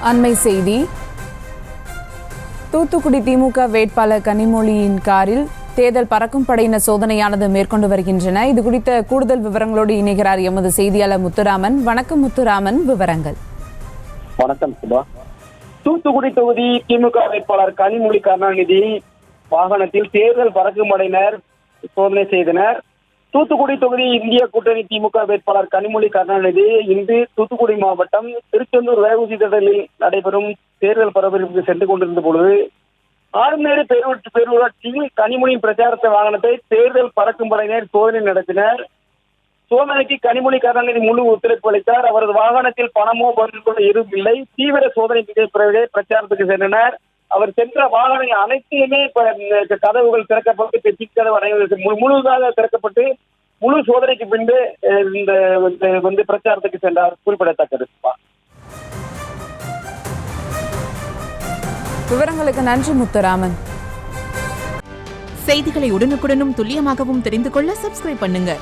அண்மை செய்தி. தூத்துக்குடி திமுக வேட்பாளர் கனிமொழியின் காரில் தேர்தல் பறக்கும் படையினர் சோதனையானது மேற்கொண்டு வருகின்றன. இது குறித்த கூடுதல் விவரங்களோடு இணைகிறார் எமது செய்தியாளர் முத்துராமன். வணக்கம் முத்துராமன், விவரங்கள். வணக்கம் சுபா. தூத்துக்குடி தொகுதி திமுக வேட்பாளர் கனிமொழி கருணாநிதி வாகனத்தில் தேர்தல் பறக்கும் படையினர் சோதனை செய்தனர். தூத்துக்குடி தொகுதி இந்திய கூட்டணி திமுக வேட்பாளர் கனிமொழி கருணாநிதி இன்று தூத்துக்குடி மாவட்டம் திருச்செந்தூர் வேகூசி திடலில் நடைபெறும் தேர்தல் பரபரப்புக்கு சென்று கொண்டிருந்த பொழுது ஆறுநேரி பேரூராட்சியில் கனிமொழியின் பிரச்சார வாகனத்தை தேர்தல் பறக்கும் படையினர் சோதனை நடத்தினர். சோதனைக்கு கனிமொழி கருணாநிதி முழு ஒத்துழைப்பு அளித்தார். அவரது வாகனத்தில் பணமோ பொருட்களோ எதுவும் இல்லை. தீவிர சோதனை பிறகு பிரச்சாரத்துக்கு சென்றனர். அவர் சென்ற வாகனம் அனைத்தையுமே கதவுகள் திறக்கப்பட்டு பெட்டி கதவு அனைவருக்கு முழுதாக திறக்கப்பட்டு முழு சோதனைக்கு பின்பு இந்த பிரச்சாரத்துக்கு சென்றார். குறிப்பிடத்தக்கது. விவரங்களுக்கு நன்றி முத்துராமன். செய்திகளை உடனுக்குடனும் துல்லியமாகவும் தெரிந்து கொள்ள சப்ஸ்கிரைப் பண்ணுங்க.